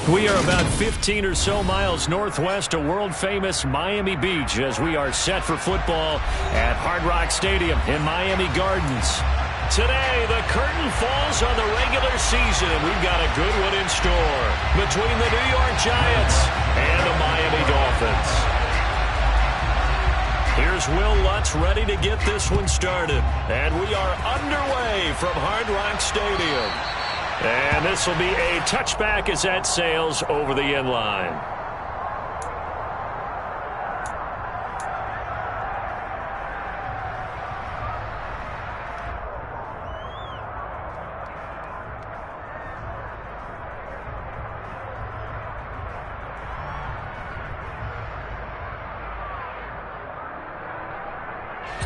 We are about 15 or so miles northwest of world-famous Miami Beach as we are set for football at Hard Rock Stadium in Miami Gardens. Today, the curtain falls on the regular season, and we've got a good one in store between the New York Giants and the Miami Dolphins. Here's Will Lutz ready to get this one started, and we are underway from Hard Rock Stadium. And this will be a touchback as that sails over the end line.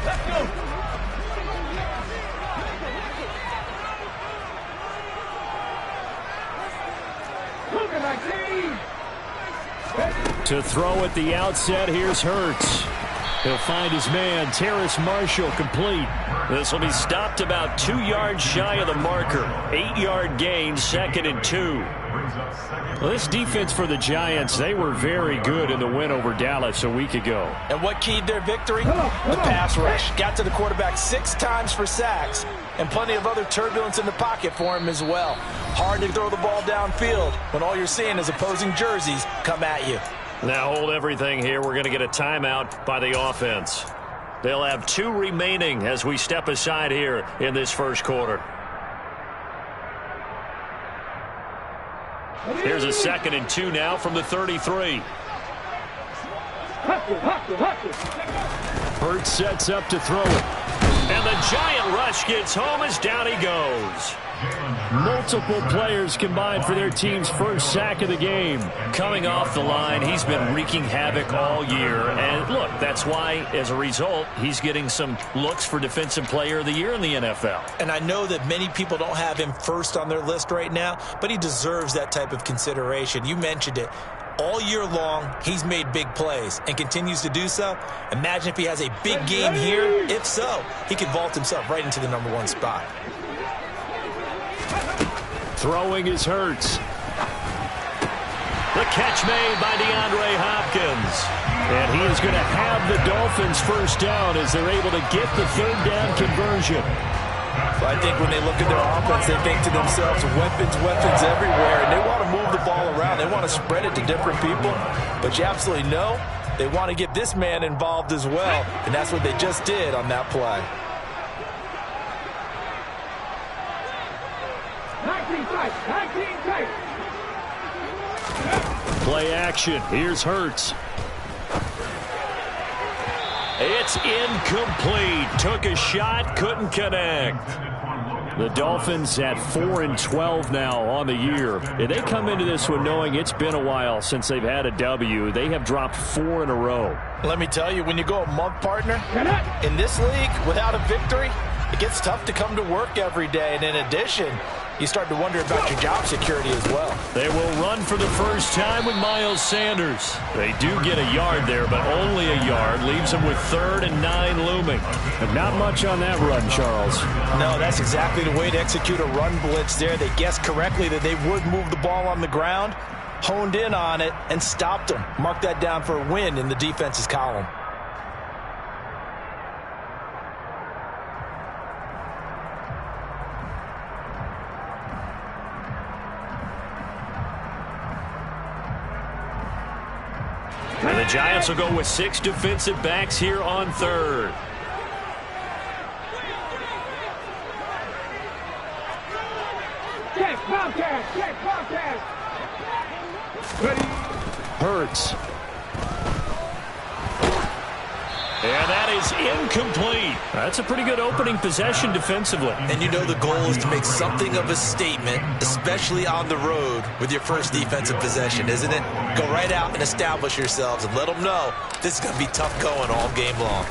Let's go. To throw at the outset, here's Hurts. He'll find his man, Terrace Marshall, complete. This will be stopped about 2 yards shy of the marker. 8-yard gain, 2nd and 2. Well, this defense for the Giants, they were very good in the win over Dallas a week ago. And what keyed their victory? The pass rush. Got to the quarterback 6 times for sacks, and plenty of other turbulence in the pocket for him as well. Hard to throw the ball downfield when all you're seeing is opposing jerseys come at you. Now hold everything here. We're going to get a timeout by the offense. They'll have 2 remaining as we step aside here in this first quarter. Here's a 2nd and 2 now from the 33. Hurts sets up to throw it. And the Giant rush gets home as down he goes. Multiple players combined for their team's first sack of the game. Coming off the line, he's been wreaking havoc all year. And look, that's why, as a result, he's getting some looks for Defensive Player of the Year in the NFL. And I know that many people don't have him first on their list right now, but he deserves that type of consideration. You mentioned it. All year long, he's made big plays and continues to do so. Imagine if he has a big game here. If so, he could vault himself right into the #1 spot. Throwing is Hurts. The catch made by DeAndre Hopkins. And he is going to have the Dolphins first down as they're able to get the 3rd down conversion. I think when they look at their offense, they think to themselves, weapons, weapons everywhere. And they want to move the ball around. They want to spread it to different people. But you absolutely know they want to get this man involved as well. And that's what they just did on that play. Play action. Here's Hurts. It's incomplete. Took a shot, couldn't connect. The Dolphins at 4-12 now on the year. And they come into this one knowing it's been a while since they've had a W. They have dropped 4 in a row. Let me tell you, when you go a month, partner, in this league without a victory, it gets tough to come to work every day. And in addition, you start to wonder about your job security as well. They will run for the first time with Miles Sanders. They do get a yard there, but only a yard. Leaves them with 3rd and 9 looming. And not much on that run, Charles. No, that's exactly the way to execute a run blitz there. They guessed correctly that they would move the ball on the ground, honed in on it, and stopped them. Mark that down for a win in the defense's column. And the Giants will go with 6 defensive backs here on 3rd. Hurts. And that is incomplete. That's a pretty good opening possession defensively. And you know the goal is to make something of a statement, especially on the road with your first defensive possession, isn't it? Go right out and establish yourselves and let them know this is going to be tough going all game long.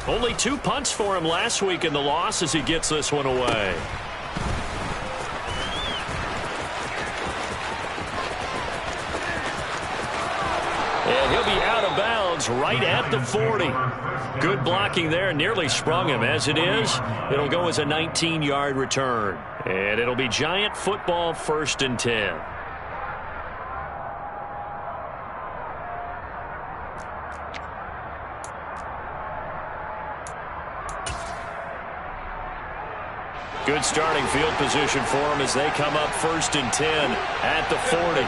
Only 2 punts for him last week in the loss as he gets this one away. And he'll be out of bounds right at the 40. Good blocking there. Nearly sprung him. As it is, it'll go as a 19-yard return. And it'll be Giant football 1st and 10. Good starting field position for them as they come up 1st and 10 at the 40.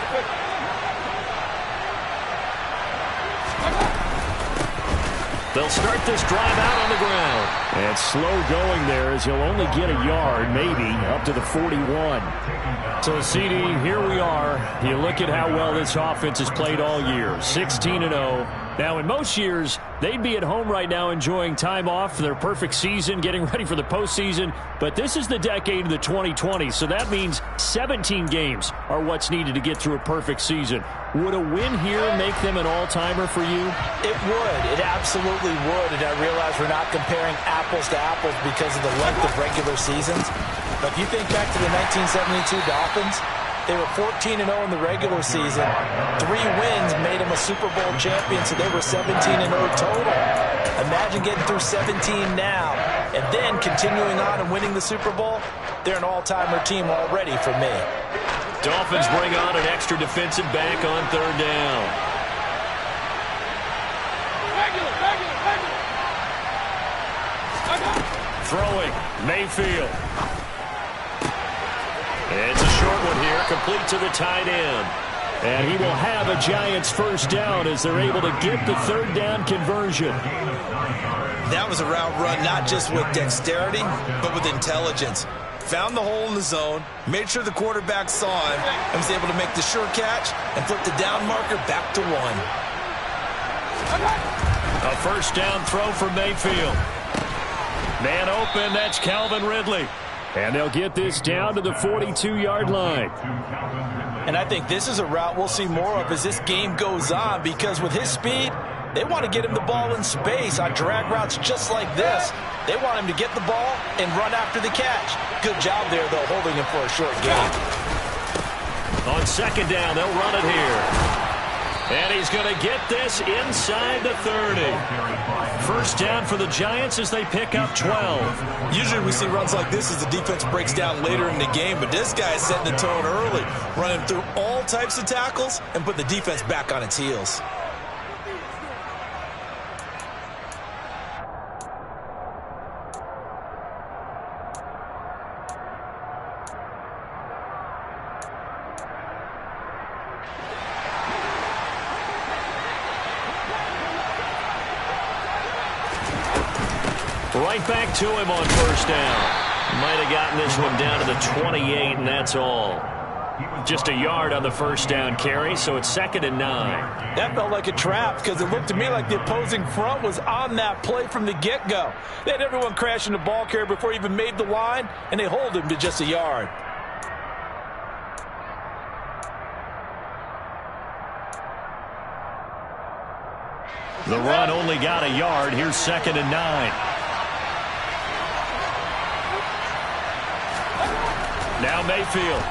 They'll start this drive out on the ground. And slow going there as he'll only get a yard, maybe, up to the 41. So, CD, here we are. You look at how well this offense has played all year, 16-0. Now, in most years, they'd be at home right now enjoying time off for their perfect season, getting ready for the postseason. But this is the decade of the 2020s, so that means 17 games are what's needed to get through a perfect season. Would a win here make them an all-timer for you? It would. It absolutely would. And I realize we're not comparing apples to apples because of the length of regular seasons. But if you think back to the 1972 Dolphins, they were 14-0 in the regular season. 3 wins made them a Super Bowl champion, so they were 17-0 total. Imagine getting through 17 now and then continuing on and winning the Super Bowl. They're an all-timer team already for me. Dolphins bring on an extra defensive back on 3rd down. Throwing, Mayfield. It's a short one here, complete to the tight end. And he will have a Giants 1st down as they're able to get the 3rd down conversion. That was a route run not just with dexterity, but with intelligence. Found the hole in the zone, made sure the quarterback saw him, and was able to make the sure catch and flip the down marker back to 1. A 1st down throw for Mayfield. Man open, that's Calvin Ridley. And they'll get this down to the 42-yard line. And I think this is a route we'll see more of as this game goes on, because with his speed, they want to get him the ball in space on drag routes just like this. They want him to get the ball and run after the catch. Good job there, though, holding him for a short gain. On 2nd down, they'll run it here. And he's going to get this inside the 30. 1st down for the Giants as they pick up 12. Usually we see runs like this as the defense breaks down later in the game, but this guy is setting the tone early, running through all types of tackles and putting the defense back on its heels. Right back to him on 1st down. Might have gotten this one down to the 28, and that's all. Just a yard on the 1st down carry, so it's 2nd and 9. That felt like a trap because it looked to me like the opposing front was on that play from the get-go. They had everyone crashing the ball carrier before he even made the line, and they hold him to just a yard. The run only got a yard. Here's 2nd and 9. Now Mayfield.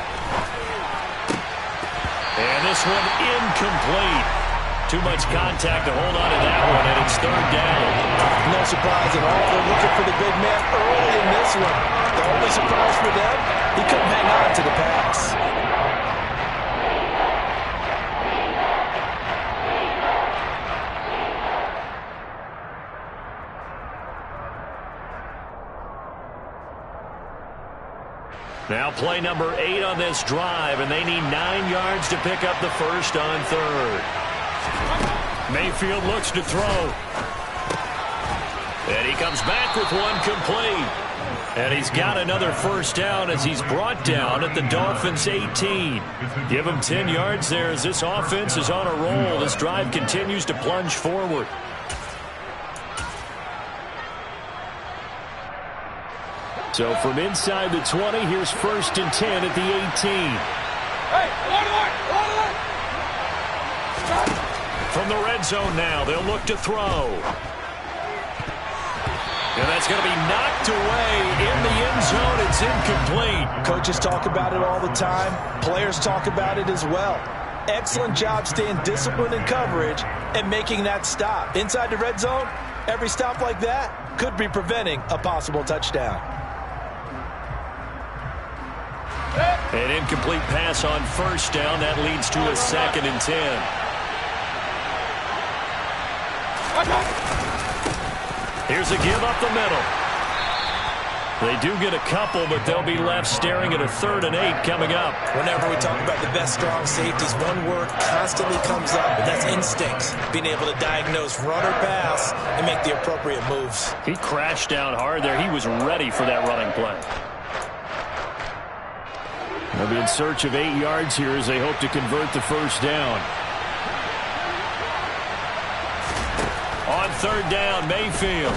And this one incomplete. Too much contact to hold on to that one, and it's 3rd down. No surprise at all. They're looking for the big man early in this one. The only surprise for them, he couldn't hang on to the pass. Now play number 8 on this drive, and they need 9 yards to pick up the 1st on 3rd. Mayfield looks to throw. And he comes back with one complete. And he's got another 1st down as he's brought down at the Dolphins' 18. Give him 10 yards there as this offense is on a roll. This drive continues to plunge forward. So from inside the 20, here's 1st and 10 at the 18. From the red zone now, they'll look to throw. And that's going to be knocked away in the end zone. It's incomplete. Coaches talk about it all the time. Players talk about it as well. Excellent job staying disciplined in coverage and making that stop. Inside the red zone, every stop like that could be preventing a possible touchdown. An incomplete pass on 1st down. That leads to a 2nd and 10. Here's a give up the middle. They do get a couple, but they'll be left staring at a 3rd and 8 coming up. Whenever we talk about the best strong safeties, one word constantly comes up, and that's instincts. Being able to diagnose run or pass and make the appropriate moves. He crashed down hard there. He was ready for that running play. They'll be in search of 8 yards here as they hope to convert the first down. On 3rd down, Mayfield.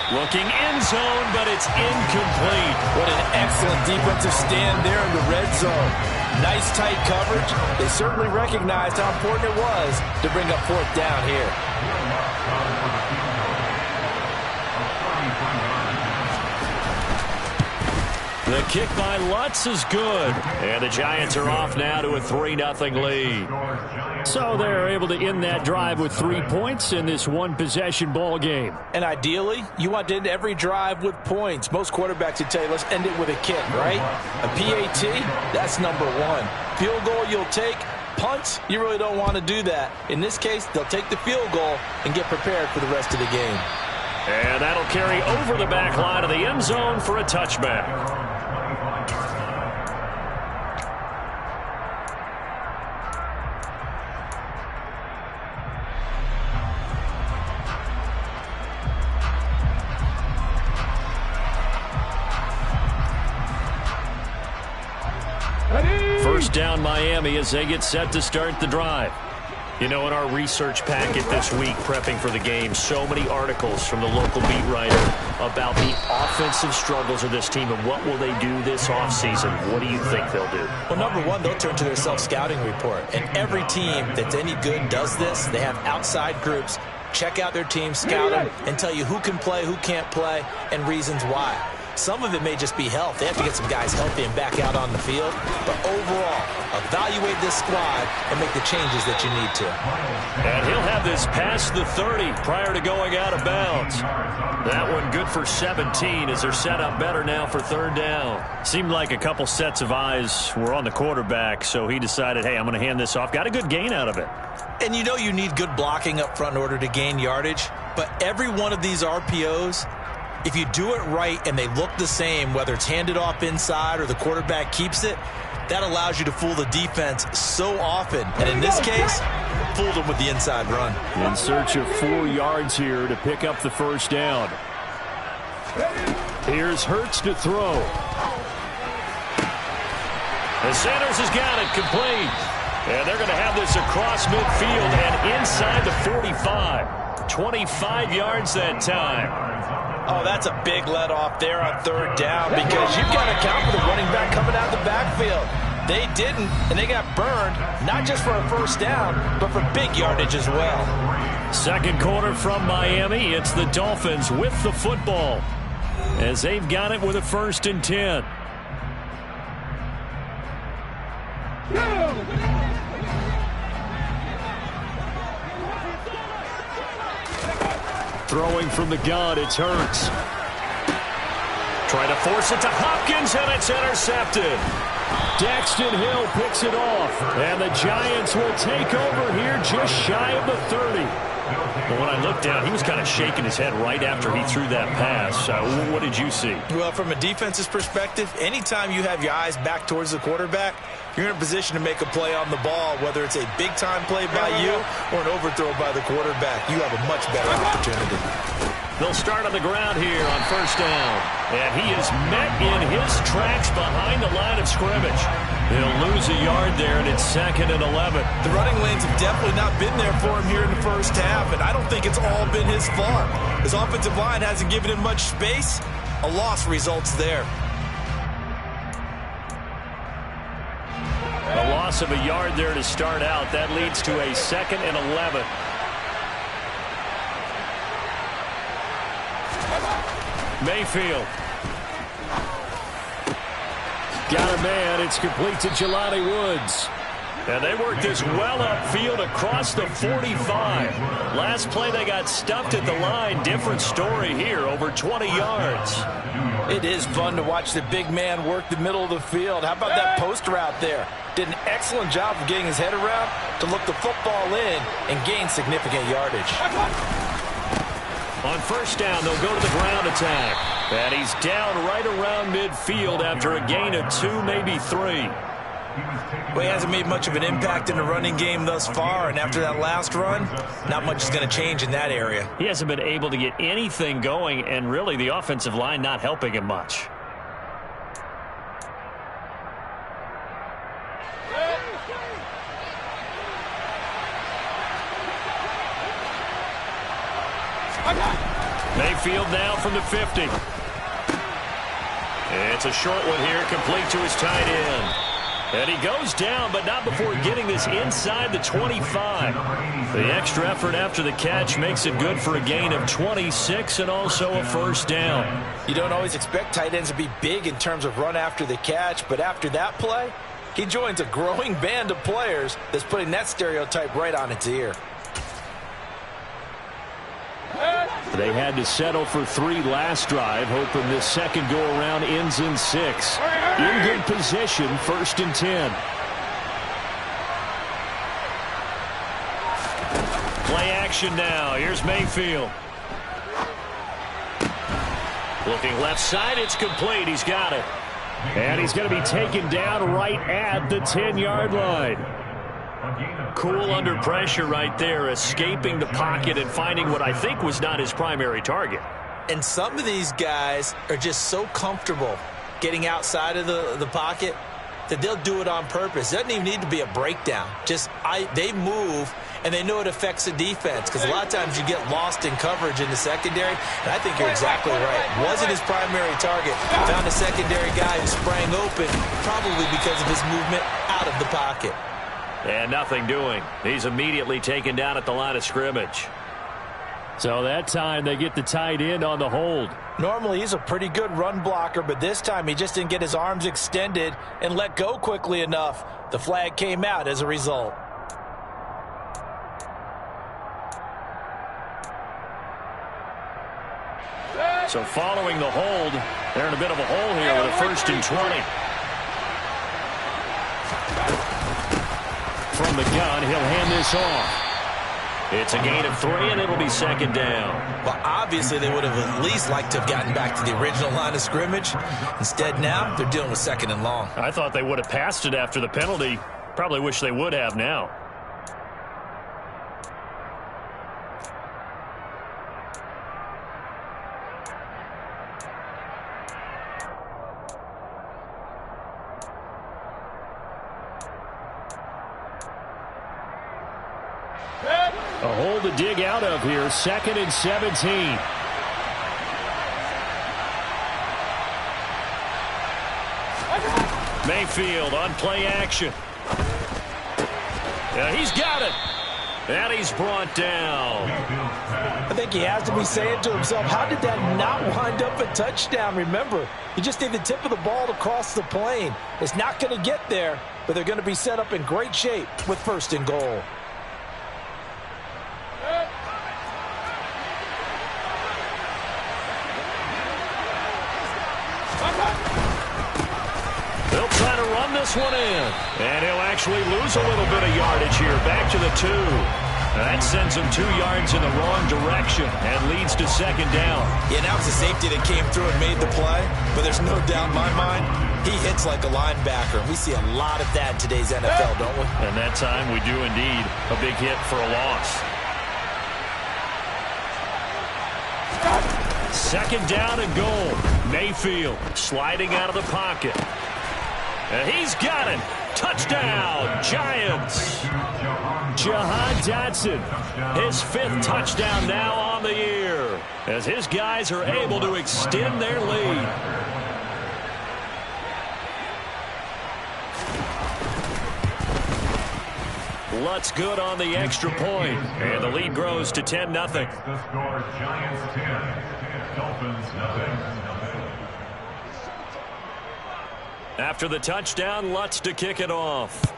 Looking end zone, but it's incomplete. What an excellent defensive stand there in the red zone. Nice tight coverage. They certainly recognized how important it was to bring up 4th down here. The kick by Lutz is good. And the Giants are off now to a 3-0 lead. So they're able to end that drive with 3 points in this one-possession ball game. And ideally, you want to end every drive with points. Most quarterbacks would tell you, let's end it with a kick, right? A PAT, that's number 1. Field goal you'll take. Punts, you really don't want to do that. In this case, they'll take the field goal and get prepared for the rest of the game. And that'll carry over the back line of the end zone for a touchback. First down Miami as they get set to start the drive. You know, in our research packet this week, prepping for the game, so many articles from the local beat writer about the offensive struggles of this team and what will they do this offseason. What do you think they'll do? Well, number 1, they'll turn to their self-scouting report. And every team that's any good does this. They have outside groups. Check out their team, scout them, and tell you who can play, who can't play, and reasons why. Some of it may just be health. They have to get some guys healthy and back out on the field. But overall, evaluate this squad and make the changes that you need to. And he'll have this past the 30 prior to going out of bounds. That one good for 17 as they're set up better now for 3rd down. Seemed like a couple sets of eyes were on the quarterback, so he decided, hey, I'm going to hand this off. Got a good gain out of it. And you know you need good blocking up front in order to gain yardage. But every one of these RPOs, if you do it right and they look the same, whether it's handed off inside or the quarterback keeps it, that allows you to fool the defense so often. And in this case, fooled them with the inside run. In search of 4 yards here to pick up the first down. Here's Hurts to throw. And Sanders has got it complete. And they're going to have this across midfield and inside the 45. 25 yards that time. Oh, that's a big let off there on 3rd down because you've got to account for the running back coming out of the backfield. They didn't, and they got burned, not just for a first down, but for big yardage as well. Second quarter from Miami. It's the Dolphins with the football as they've got it with a 1st and 10. Throwing from the gun, it's Hurts. Trying to force it to Hopkins, and it's intercepted. Daxton Hill picks it off, and the Giants will take over here just shy of the 30. Well, when I looked down, he was kind of shaking his head right after he threw that pass. What did you see? Well, from a defense's perspective, anytime you have your eyes back towards the quarterback, you're in a position to make a play on the ball, whether it's a big-time play by you or an overthrow by the quarterback. You have a much better opportunity. They'll start on the ground here on first down. And he is met in his tracks behind the line of scrimmage. He'll lose a yard there, and it's 2nd and 11. The running lanes have definitely not been there for him here in the first half, and I don't think it's all been his fault. His offensive line hasn't given him much space. A loss results there. A loss of a yard there to start out. That leads to a 2nd and 11. Mayfield. Got a man. It's complete to Jelani Woods. And they work this well upfield across the 45. Last play they got stuffed at the line. Different story here, over 20 yards. It is fun to watch the big man work the middle of the field. How about that post route there? Did an excellent job of getting his head around to look the football in and gain significant yardage. On first down, they'll go to the ground attack. And he's down right around midfield after a gain of 2, maybe 3. Well, he hasn't made much of an impact in the running game thus far, and after that last run, not much is going to change in that area. He hasn't been able to get anything going, and really the offensive line not helping him much. Mayfield now from the 50. It's a short one here, complete to his tight end. And he goes down, but not before getting this inside the 25. The extra effort after the catch makes it good for a gain of 26 and also a first down. You don't always expect tight ends to be big in terms of run after the catch, but after that play, he joins a growing band of players that's putting that stereotype right on its ear. They had to settle for 3 last drive, hoping this second go-around ends in 6. In good position, 1st and 10. Play action now. Here's Mayfield. Looking left side, it's complete. He's got it. And he's going to be taken down right at the 10-yard line. Cool under pressure right there, escaping the pocket and finding what I think was not his primary target. And some of these guys are just so comfortable getting outside of the pocket that they'll do it on purpose. It doesn't even need to be a breakdown. They move, and they know it affects the defense, because a lot of times you get lost in coverage in the secondary, and I think you're exactly right. Wasn't his primary target. Found a secondary guy who sprang open, probably because of his movement out of the pocket. And nothing doing. He's immediately taken down at the line of scrimmage. So that time they get the tight end on the hold. Normally he's a pretty good run blocker, but this time he just didn't get his arms extended and let go quickly enough. The flag came out as a result. So following the hold, they're in a bit of a hole here with a 1st and 20. From the gun, he'll hand this off. It's a gain of 3, and it'll be 2nd down. Well, obviously they would have at least liked to have gotten back to the original line of scrimmage. Instead, now they're dealing with 2nd and long. I thought they would have passed it after the penalty. Probably wish they would have now. A hole to dig out of here, 2nd and 17. Mayfield on play action. He's got it. And he's brought down. I think he has to be saying to himself, how did that not wind up a touchdown? Remember, you just need the tip of the ball to cross the plane. It's not going to get there, but they're going to be set up in great shape with 1st and goal. They'll try to run this one in. And he'll actually lose a little bit of yardage here. Back to the 2. That sends him 2 yards in the wrong direction and leads to 2nd down. Yeah, now it's a safety that came through and made the play. But there's no doubt in my mind, he hits like a linebacker. We see a lot of that in today's NFL, don't we? And that time we do indeed. A big hit for a loss. 2nd down and goal. Mayfield sliding out of the pocket. And he's got it. Touchdown, Giants. Jahan Dotson, his 5th touchdown now on the year, as his guys are able to extend their lead. Lutz good on the extra point, and the lead grows to 10-0. The score, Giants 10, Dolphins nothing. After the touchdown, Lutz to kick it off.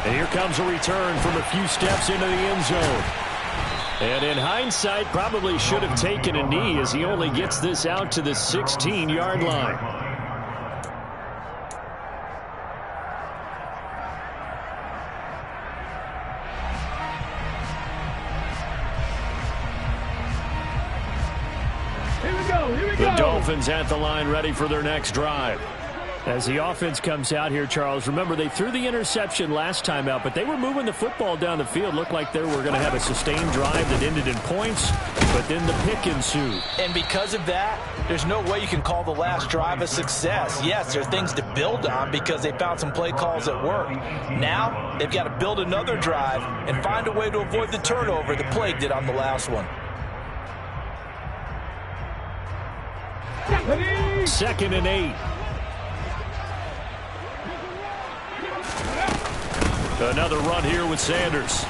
And here comes a return from a few steps into the end zone. And in hindsight, probably should have taken a knee as he only gets this out to the 16-yard line. Dolphins at the line ready for their next drive. As the offense comes out here, Charles, remember they threw the interception last time out, but they were moving the football down the field. Looked like they were going to have a sustained drive that ended in points, but then the pick ensued. And because of that, there's no way you can call the last drive a success. Yes, there are things to build on because they found some play calls that work. Now they've got to build another drive and find a way to avoid the turnover that plagued it on the last one. 2nd and 8. Another run here with Sanders.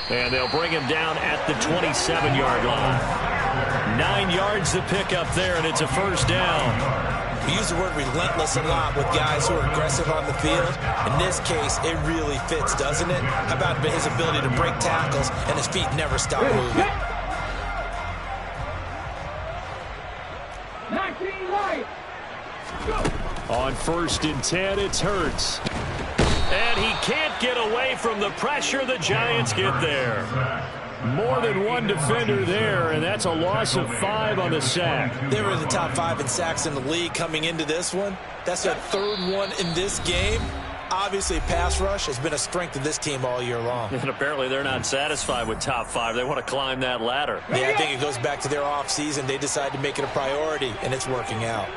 And they'll bring him down at the 27-yard line. 9 yards to pick up there, and it's a first down. We use the word relentless a lot with guys who are aggressive on the field. In this case, it really fits, doesn't it? How about his ability to break tackles and his feet never stop moving? On 1st and 10, it's Hurts. And he can't get away from the pressure. The Giants get there. More than one defender there, and that's a loss of 5 on the sack. They were in the top 5 in sacks in the league coming into this one. That's their 3rd one in this game. Obviously, pass rush has been a strength of this team all year long. And apparently they're not satisfied with top 5. They want to climb that ladder. Yeah, I think it goes back to their offseason. They decided to make it a priority, and it's working out.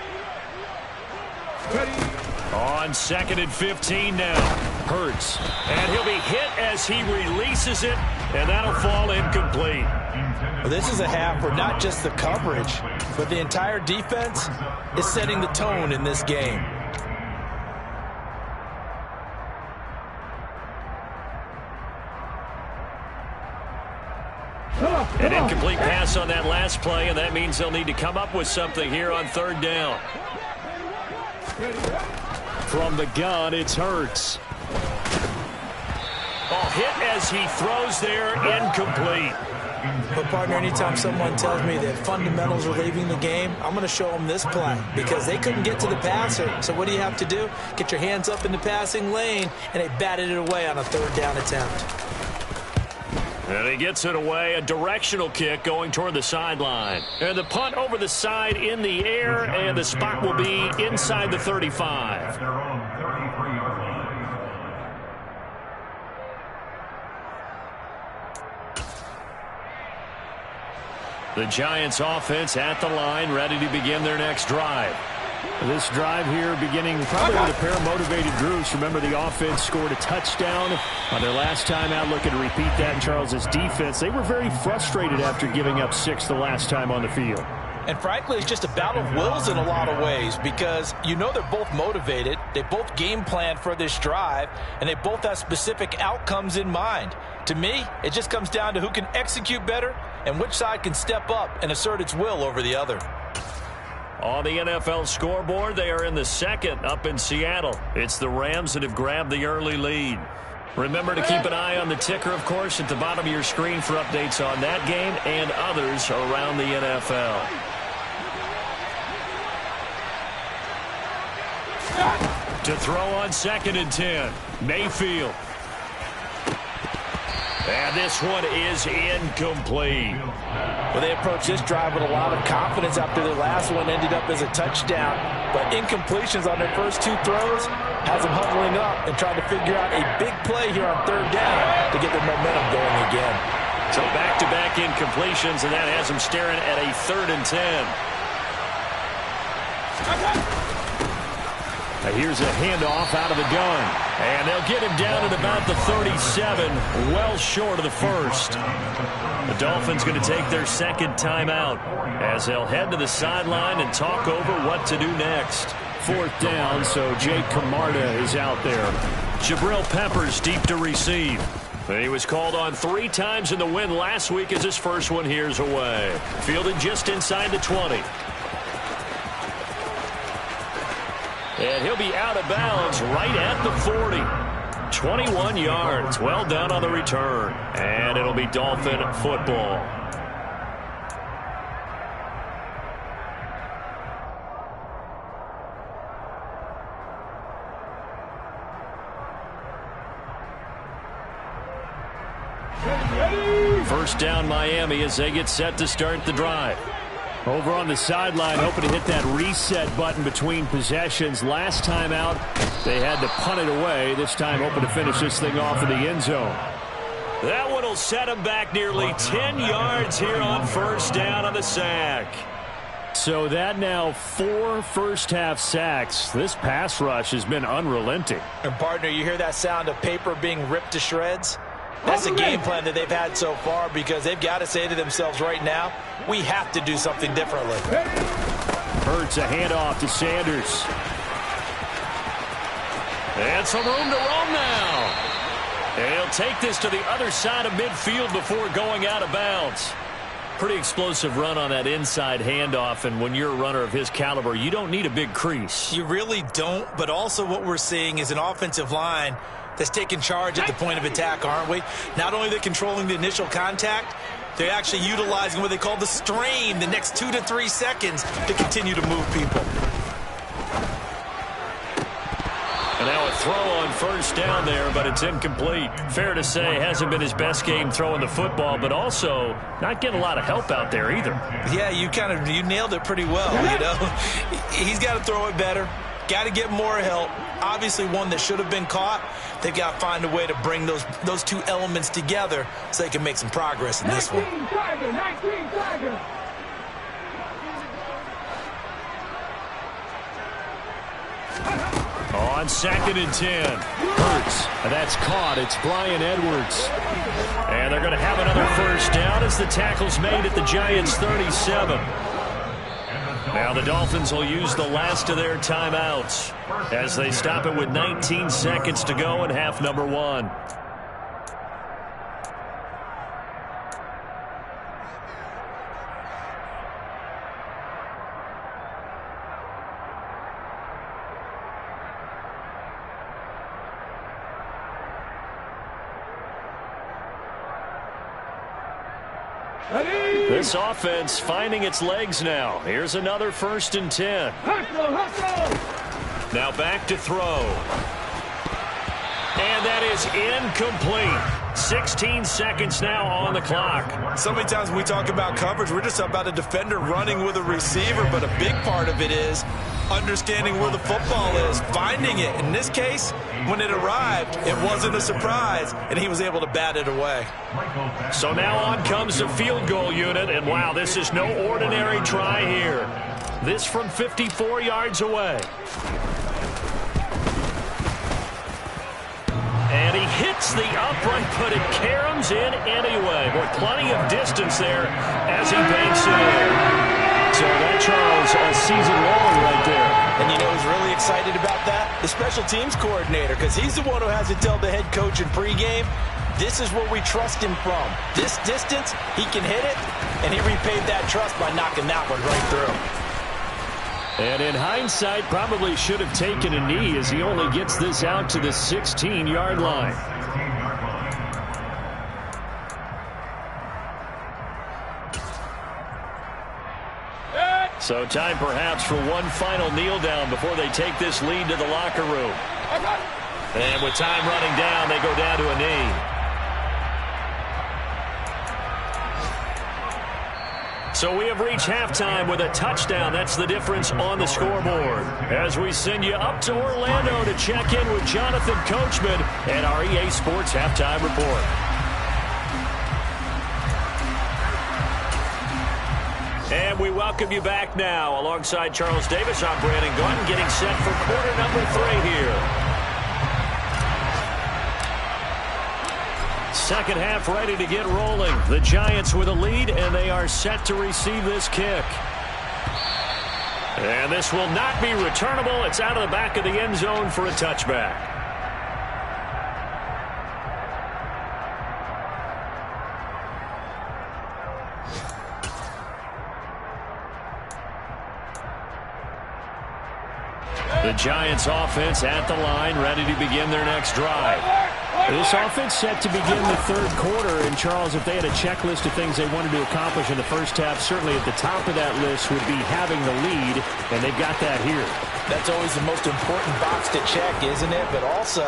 On 2nd and 15 now. Hurts. And he'll be hit as he releases it, and that'll fall incomplete. Well, this is a half where not just the coverage, but the entire defense is setting the tone in this game. An incomplete pass on that last play, and that means they'll need to come up with something here on 3rd down. From the gun, it's Hurts. Ball hit as he throws there, incomplete. But, partner, anytime someone tells me that fundamentals are leaving the game, I'm going to show them this play because they couldn't get to the passer. So what do you have to do? Get your hands up in the passing lane, and they batted it away on a 3rd down attempt. And he gets it away, a directional kick going toward the sideline. And the punt over the side in the air, and the spot will be inside the 35. The Giants offense at the line, ready to begin their next drive. This drive here beginning probably with a pair of motivated groups. Remember, the offense scored a touchdown on their last time out, looking to repeat that in Charles's defense. They were very frustrated after giving up 6 the last time on the field. And frankly, it's just a battle of wills in a lot of ways because you know they're both motivated. They both game plan for this drive, and they both have specific outcomes in mind. To me, it just comes down to who can execute better and which side can step up and assert its will over the other. On the NFL scoreboard, they are in the 2nd up in Seattle. It's the Rams that have grabbed the early lead. Remember to keep an eye on the ticker, of course, at the bottom of your screen for updates on that game and others around the NFL. To throw on 2nd and 10, Mayfield. And this one is incomplete. Well, they approached this drive with a lot of confidence after their last one ended up as a touchdown. But incompletions on their first 2 throws has them huddling up and trying to figure out a big play here on 3rd down to get their momentum going again. So back-to-back incompletions, and that has them staring at a 3rd and 10. Here's a handoff out of the gun. And they'll get him down at about the 37, well short of the 1st. The Dolphins going to take their 2nd timeout as they'll head to the sideline and talk over what to do next. 4th down, so Jake Camarda is out there. Jabril Peppers deep to receive. He was called on 3 times in the win last week as his first one here's away. Fielded just inside the 20. And he'll be out of bounds right at the 40. 21 yards. Well done on the return. And it'll be Dolphin football. First down Miami as they get set to start the drive. Over on the sideline, hoping to hit that reset button between possessions. Last time out, they had to punt it away. This time, hoping to finish this thing off in the end zone. That one will set him back nearly 10 yards here on first down on the sack. So that now 4 first-half sacks. This pass rush has been unrelenting. And, partner, you hear that sound of paper being ripped to shreds? That's a game plan that they've had so far because they've got to say to themselves right now, we have to do something differently. Hurts a handoff to Sanders. And some room to roam now. And he'll take this to the other side of midfield before going out of bounds. Pretty explosive run on that inside handoff, and when you're a runner of his caliber, you don't need a big crease. You really don't, but also what we're seeing is an offensive line that's taking charge at the point of attack, aren't we? Not only are they controlling the initial contact, they're actually utilizing what they call the strain the next 2 to 3 seconds to continue to move people. And now a throw on first down there, but it's incomplete. Fair to say, hasn't been his best game throwing the football, but also not getting a lot of help out there either. Yeah, you nailed it pretty well, you know. He's got to throw it better. Got to get more help. Obviously one that should have been caught. They've got to find a way to bring those two elements together so they can make some progress in this one. 19 Tiger. On 2nd and 10. Hurts. That's caught. It's Bryan Edwards. And they're going to have another first down as the tackle's made at the Giants' 37. Now the Dolphins will use the last of their timeouts as they stop it with 19 seconds to go in half number 1. This offense finding its legs now. Here's another 1st and 10. Now back to throw. And that is incomplete. 16 seconds now on the clock. So many times when we talk about coverage, we're just about a defender running with a receiver, but a big part of it is understanding where the football is, finding it. In this case, when it arrived, it wasn't a surprise, and he was able to bat it away. So now on comes the field goal unit, and wow, this is no ordinary try here. This from 54 yards away. And he hits the upright, but it caroms in anyway. With plenty of distance there as he banks it in. So that, Charles, a season long right there. And you know who's really excited about that? The special teams coordinator, because he's the one who has to tell the head coach in pregame, this is where we trust him from. This distance, he can hit it, and he repaid that trust by knocking that one right through. And in hindsight, probably should have taken a knee as he only gets this out to the 16-yard line. So time perhaps for one final kneel down before they take this lead to the locker room. And with time running down, they go down to a knee. So we have reached halftime with a touchdown. That's the difference on the scoreboard. As we send you up to Orlando to check in with Jonathan Coachman and our EA Sports Halftime Report. And we welcome you back now. Alongside Charles Davis, I'm Brandon Gordon, getting set for quarter number 3 here. Second half ready to get rolling. The Giants with a lead, and they are set to receive this kick. And this will not be returnable. It's out of the back of the end zone for a touchback. The Giants offense at the line, ready to begin their next drive. This offense set to begin the third quarter. And, Charles, if they had a checklist of things they wanted to accomplish in the first half, certainly at the top of that list would be having the lead, and they've got that here. That's always the most important box to check, isn't it? But also,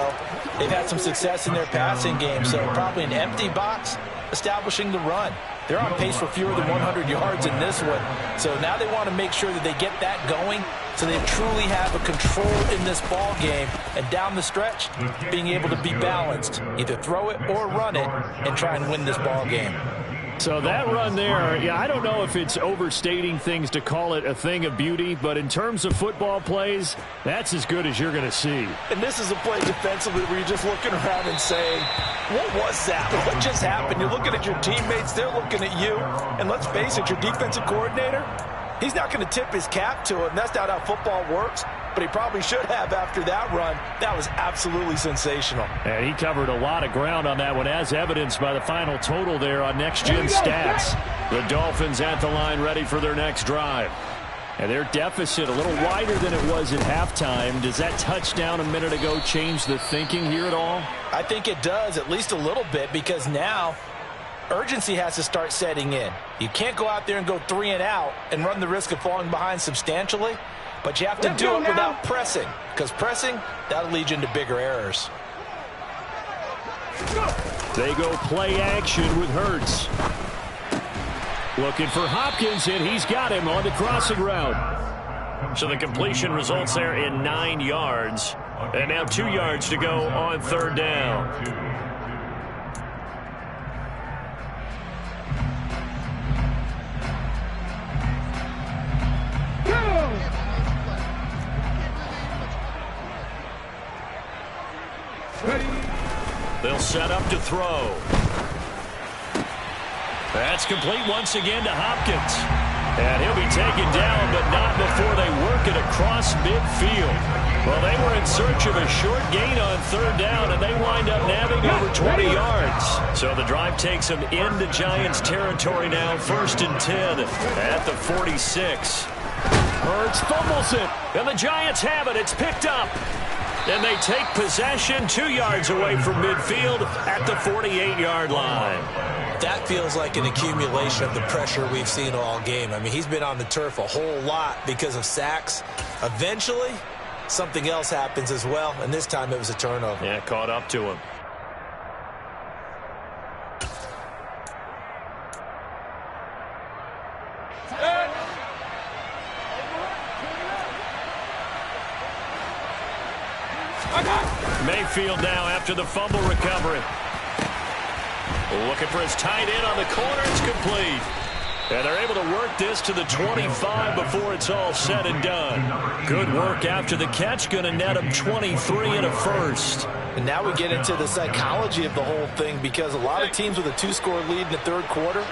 they've had some success in their passing game, so probably an empty box establishing the run. They're on pace for fewer than 100 yards in this one. So now they want to make sure that they get that going so they truly have a control in this ball game. And down the stretch, being able to be balanced. Either throw it or run it and try and win this ball game. So that run there, yeah, I don't know if it's overstating things to call it a thing of beauty, but in terms of football plays, that's as good as you're going to see. And this is a play defensively where you're just looking around and saying, what was that? What just happened? You're looking at your teammates, they're looking at you. And let's face it, your defensive coordinator, he's not going to tip his cap to him. That's not how football works. But he probably should have after that run. That was absolutely sensational. And he covered a lot of ground on that one, as evidenced by the final total there on Next Gen Stats. The Dolphins at the line ready for their next drive. And their deficit a little wider than it was at halftime. Does that touchdown a minute ago change the thinking here at all? I think it does, at least a little bit, because now urgency has to start setting in. You can't go out there and go 3 and out and run the risk of falling behind substantially. But you have to do it without pressing, because pressing, that'll lead you into bigger errors. They go play action with Hurts. Looking for Hopkins, and he's got him on the crossing route. So the completion results there in 9 yards. And now 2 yards to go on third down. They'll set up to throw. That's complete once again to Hopkins. And he'll be taken down, but not before they work it across midfield. Well, they were in search of a short gain on third down, and they wind up nabbing over 20 yards. So the drive takes them into Giants territory now, 1st and 10 at the 46. Hurts fumbles it, and the Giants have it. It's picked up. And they take possession 2 yards away from midfield at the 48-yard line. That feels like an accumulation of the pressure we've seen all game. I mean, he's been on the turf a whole lot because of sacks. Eventually, something else happens as well, and this time it was a turnover. Yeah, caught up to him. Mayfield now after the fumble recovery. Looking for his tight end on the corner. It's complete. And they're able to work this to the 25 before it's all said and done. Good work after the catch. Going to net him 23 and a first. And now we get into the psychology of the whole thing, because a lot of teams with a 2-score lead in the third quarter,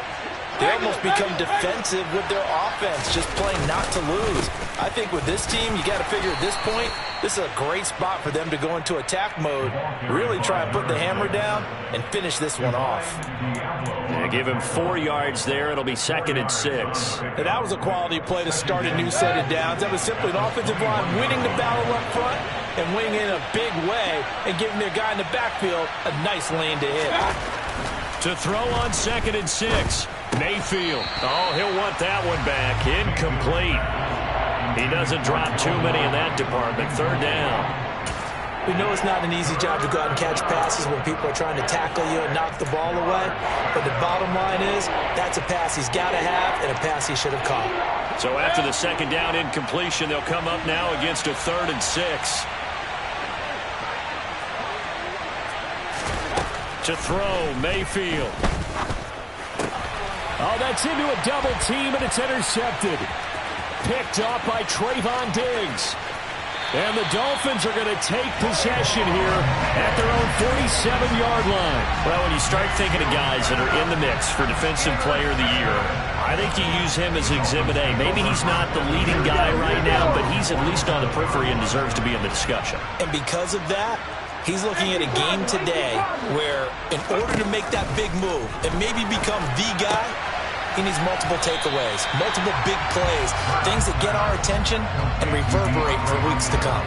they almost become defensive with their offense, just playing not to lose. I think with this team, you got to figure at this point, this is a great spot for them to go into attack mode, really try and put the hammer down and finish this one off. Yeah, give him 4 yards there. It'll be 2nd and 6. And that was a quality play to start a new set of downs. That was simply an offensive line winning the battle up front and winning in a big way and giving their guy in the backfield a nice lane to hit. To throw on 2nd and 6. Mayfield. Oh, he'll want that one back. Incomplete. He doesn't drop too many in that department. Third down. We know it's not an easy job to go out and catch passes when people are trying to tackle you and knock the ball away. But the bottom line is, that's a pass he's got to have and a pass he should have caught. So after the 2nd down incompletion, they'll come up now against a 3rd and 6. To throw, Mayfield. Oh, that's into a double team, and it's intercepted. Picked up by Trayvon Diggs. And the Dolphins are going to take possession here at their own 47-yard line. Well, when you start thinking of guys that are in the mix for Defensive Player of the Year, I think you use him as Exhibit A. Maybe he's not the leading guy right now, but he's at least on the periphery and deserves to be in the discussion. And because of that, he's looking at a game today where in order to make that big move and maybe become the guy, he needs multiple takeaways, multiple big plays, things that get our attention and reverberate for weeks to come.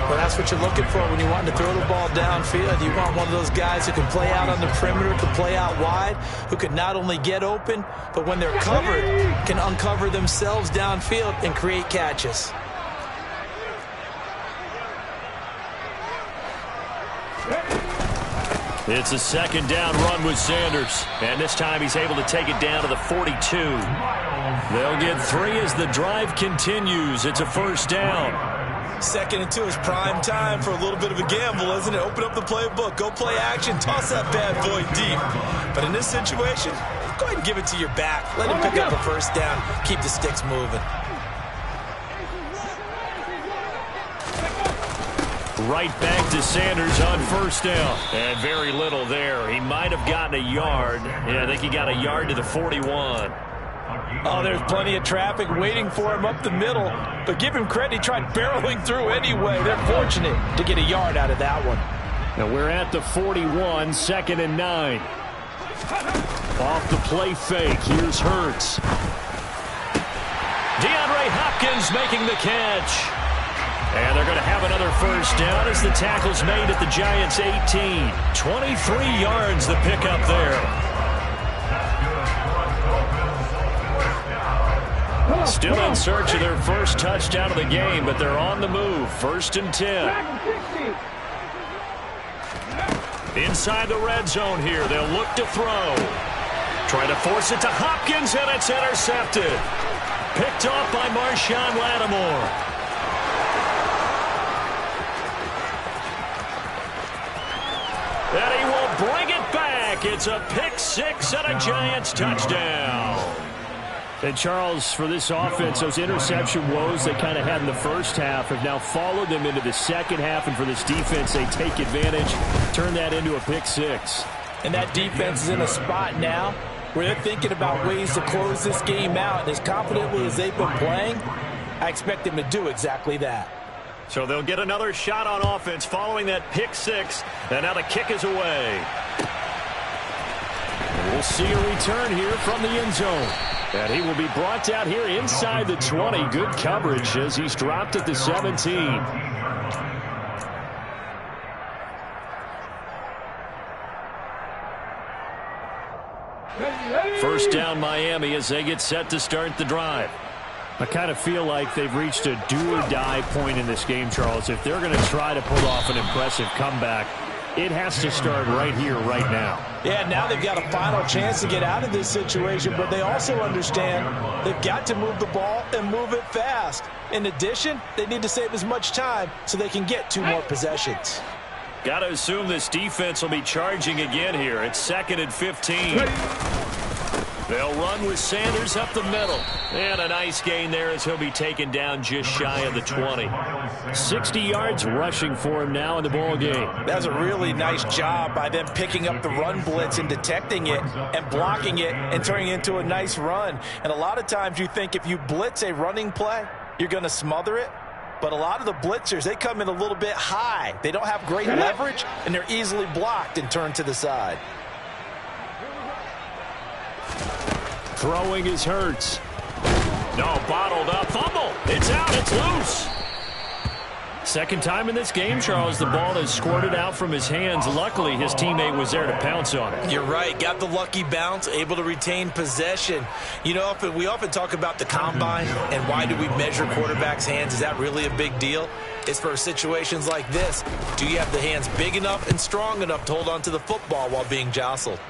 Well, that's what you're looking for when you want to throw the ball downfield. You want one of those guys who can play out on the perimeter, can play out wide, who can not only get open, but when they're covered, can uncover themselves downfield and create catches. It's a second down run with Sanders. And this time he's able to take it down to the 42. They'll get 3 as the drive continues. It's a first down. 2nd and 2 is prime time for a little bit of a gamble, isn't it? Open up the playbook, go play action, toss that bad boy deep. But in this situation, go ahead and give it to your back. Let him pick up a first down. Keep the sticks moving. Right back to Sanders on first down. And very little there. He might have gotten a yard. Yeah, I think he got a yard to the 41. Oh, there's plenty of traffic waiting for him up the middle. But give him credit, he tried barreling through anyway. They're fortunate to get a yard out of that one. Now we're at the 41, 2nd and 9. Off the play fake, here's Hurts. DeAndre Hopkins making the catch. And they're going to have another first down as the tackle's made at the Giants' 18. 23 yards the pickup there. Still in search of their first touchdown of the game, but they're on the move. 1st and 10. Inside the red zone here. They'll look to throw. Trying to force it to Hopkins, and it's intercepted. Picked off by Marshawn Lattimore. And he will bring it back. It's a pick 6 and a Giants touchdown. And, Charles, for this offense, those interception woes they kind of had in the first half have now followed them into the second half. And for this defense, they take advantage, turn that into a pick 6. And that defense is in a spot now where they're thinking about ways to close this game out. And as confidently as they've been playing, I expect them to do exactly that. So they'll get another shot on offense following that pick 6. And now the kick is away. And we'll see a return here from the end zone. And he will be brought down here inside the 20. Good coverage as he's dropped at the 17. First down Miami as they get set to start the drive. I kind of feel like they've reached a do-or-die point in this game, Charles. If they're going to try to pull off an impressive comeback, it has to start right here, right now. Yeah, now they've got a final chance to get out of this situation, but they also understand they've got to move the ball and move it fast. In addition, they need to save as much time so they can get 2 more possessions. Got to assume this defense will be charging again here. It's 2nd and 15. They'll run with Sanders up the middle. And a nice gain there as he'll be taken down just shy of the 20. 60 yards rushing for him now in the ball game. That's a really nice job by them picking up the run blitz and detecting it and blocking it and turning it into a nice run. And a lot of times you think if you blitz a running play, you're going to smother it. But a lot of the blitzers, they come in a little bit high. They don't have great leverage, and they're easily blocked and turned to the side. Throwing is Hurts. No, bottled up. Fumble. It's out. It's loose. Second time in this game, Charles, the ball has squirted out from his hands. Luckily, his teammate was there to pounce on it. You're right. Got the lucky bounce, able to retain possession. You know, we often talk about the combine and why do we measure quarterbacks' hands. Is that really a big deal? It's for situations like this. Do you have the hands big enough and strong enough to hold on to the football while being jostled?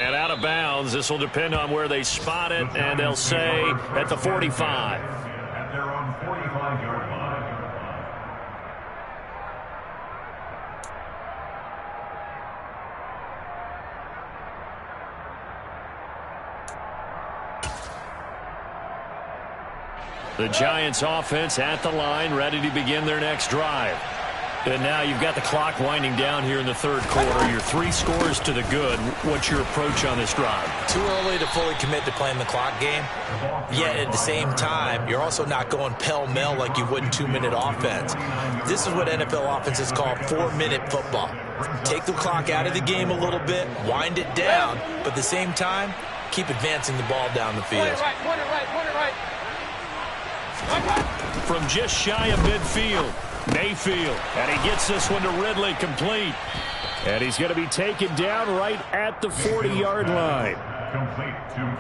And out of bounds. This will depend on where they spot it, and they'll say at the 45. At their own 45-yard line. The Giants offense at the line, ready to begin their next drive. And now you've got the clock winding down here in the third quarter. Your 3 scores to the good. What's your approach on this drive? Too early to fully commit to playing the clock game. Yet at the same time, you're also not going pell-mell like you would in 2-minute offense. This is what NFL offenses call 4-minute football. Take the clock out of the game a little bit, wind it down, but at the same time, keep advancing the ball down the field. Point it right. From just shy of midfield, Mayfield, and he gets this one to Ridley complete. And he's going to be taken down right at the 40-yard line.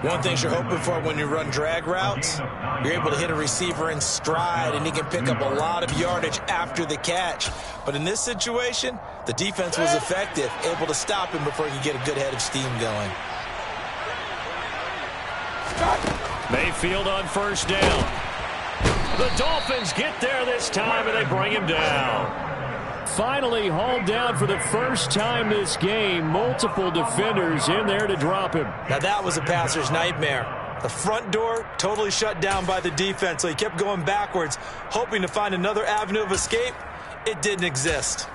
One thing you're hoping for when you run drag routes, you're able to hit a receiver in stride, and he can pick up a lot of yardage after the catch. But in this situation, the defense was effective, able to stop him before he could get a good head of steam going. Mayfield on first down. The Dolphins get there this time, and they bring him down. Finally hauled down for the first time this game. Multiple defenders in there to drop him. Now that was a passer's nightmare. The front door totally shut down by the defense, so he kept going backwards, hoping to find another avenue of escape. It didn't exist.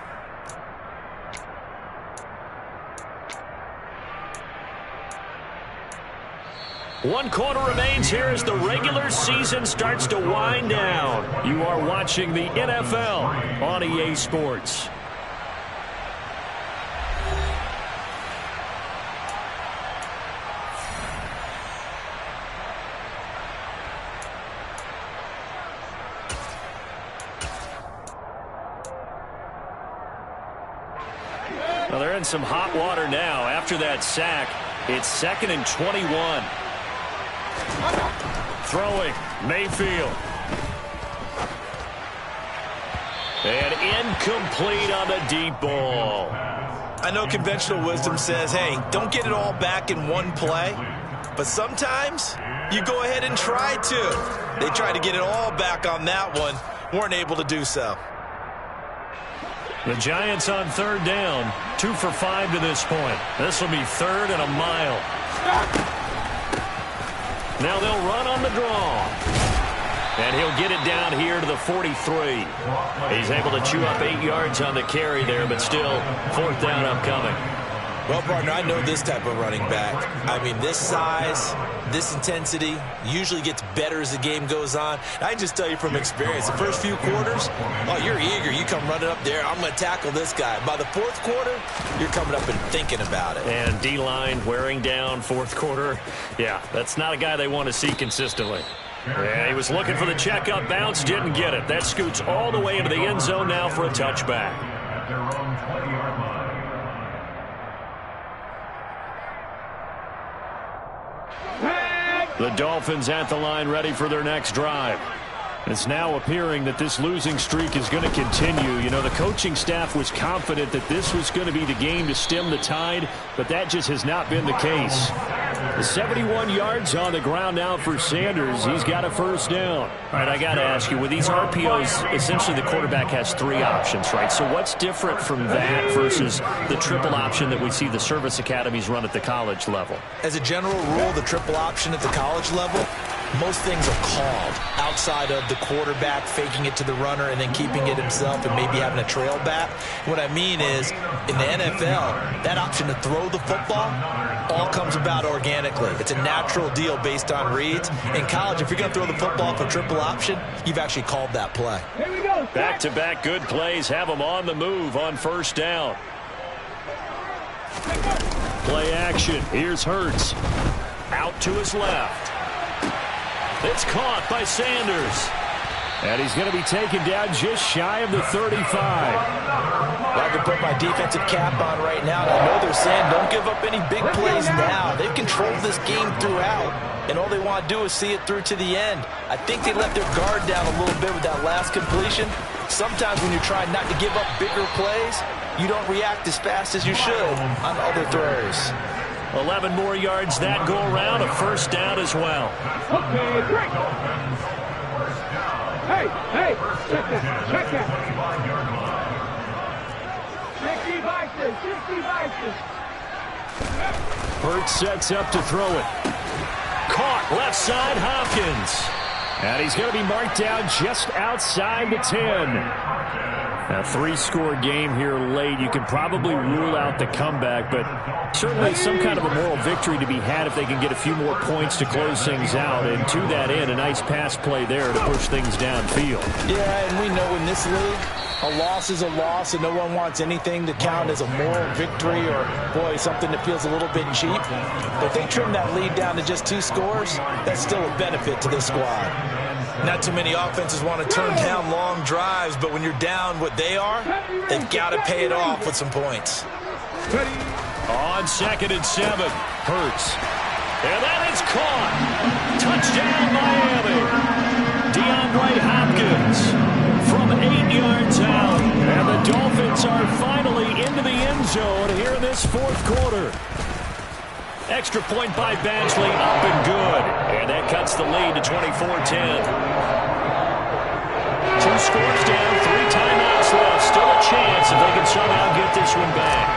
One quarter remains here as the regular season starts to wind down. You are watching the NFL on EA Sports. Well, they're in some hot water now. After that sack, it's 2nd and 21. Throwing, Mayfield. And incomplete on the deep ball. I know conventional wisdom says, hey, don't get it all back in one play. But sometimes you go ahead and try to. They tried to get it all back on that one. Weren't able to do so. The Giants on third down. 2 for 5 to this point. This will be 3rd and a mile. Now they'll run on the draw. And he'll get it down here to the 43. He's able to chew up 8 yards on the carry there, but still 4th down upcoming. Well, partner, I know this type of running back. I mean, this size, this intensity usually gets better as the game goes on. I can just tell you from experience, the first few quarters, oh, you're eager. You come running up there, I'm going to tackle this guy. By the 4th quarter, you're coming up and thinking about it. And D-line wearing down 4th quarter. Yeah, that's not a guy they want to see consistently. Yeah, he was looking for the checkup bounce, didn't get it. That scoots all the way into the end zone now for a touchback. At their own 20-yard line. The Dolphins at the line ready for their next drive. It's now appearing that this losing streak is going to continue. You know, the coaching staff was confident that this was going to be the game to stem the tide, but that just has not been the case. The 71 yards on the ground now for Sanders. He's got a first down. All right, I got to ask you, with these RPOs, essentially the quarterback has 3 options, right? So what's different from that versus the triple option that we see the service academies run at the college level? As a general rule, the triple option at the college level, most things are called outside of the quarterback faking it to the runner and then keeping it himself and maybe having a trail back. What I mean is, in the NFL, that option to throw the football all comes about organically. It's a natural deal based on reads. In college, if you're going to throw the football for triple option, you've actually called that play. Here we go. Back-to-back good plays have them on the move on first down. Play action. Here's Hurts. Out to his left. It's caught by Sanders. And he's going to be taken down just shy of the 35. I can put my defensive cap on right now, and I know they're saying don't give up any big plays now. They've controlled this game throughout, and all they want to do is see it through to the end. I think they let their guard down a little bit with that last completion. Sometimes when you're trying not to give up bigger plays, you don't react as fast as you should on other throws. 11 more yards that go around, a first down as well. Okay, great. Hey, check that. 60 vices. Hurts sets up to throw it. Caught left side, Hopkins. And he's going to be marked down just outside the 10. A 3-score game here late. You can probably rule out the comeback, but certainly some kind of a moral victory to be had if they can get a few more points to close things out. And to that end, a nice pass play there to push things downfield. Yeah, and we know in this league, a loss is a loss, and no one wants anything to count as a moral victory or, boy, something that feels a little bit cheap. But if they trim that lead down to just 2 scores, that's still a benefit to this squad. Not too many offenses want to turn down long drives, but when you're down what they are, they've got to pay it off with some points. On 2nd and 7, Hurts. And that is caught. Touchdown, Miami. DeAndre Hopkins from 8 yards out. And the Dolphins are finally into the end zone here in this fourth quarter. Extra point by Badgley, up and good. And that cuts the lead to 24-10. 2 scores down, 3 timeouts left. Still a chance if they can somehow get this one back.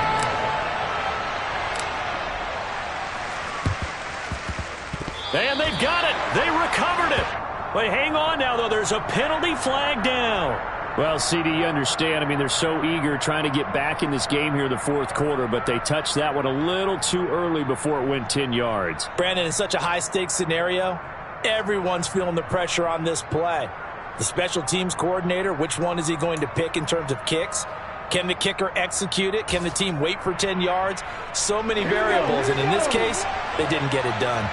And they've got it. They recovered it. But hang on now, though. There's a penalty flag down. Well, CD, you understand. I mean, they're so eager trying to get back in this game here in the fourth quarter, but they touched that one a little too early before it went 10 yards. Brandon, in such a high-stakes scenario, everyone's feeling the pressure on this play. The special teams coordinator, which one is he going to pick in terms of kicks? Can the kicker execute it? Can the team wait for 10 yards? So many variables, and in this case, they didn't get it done.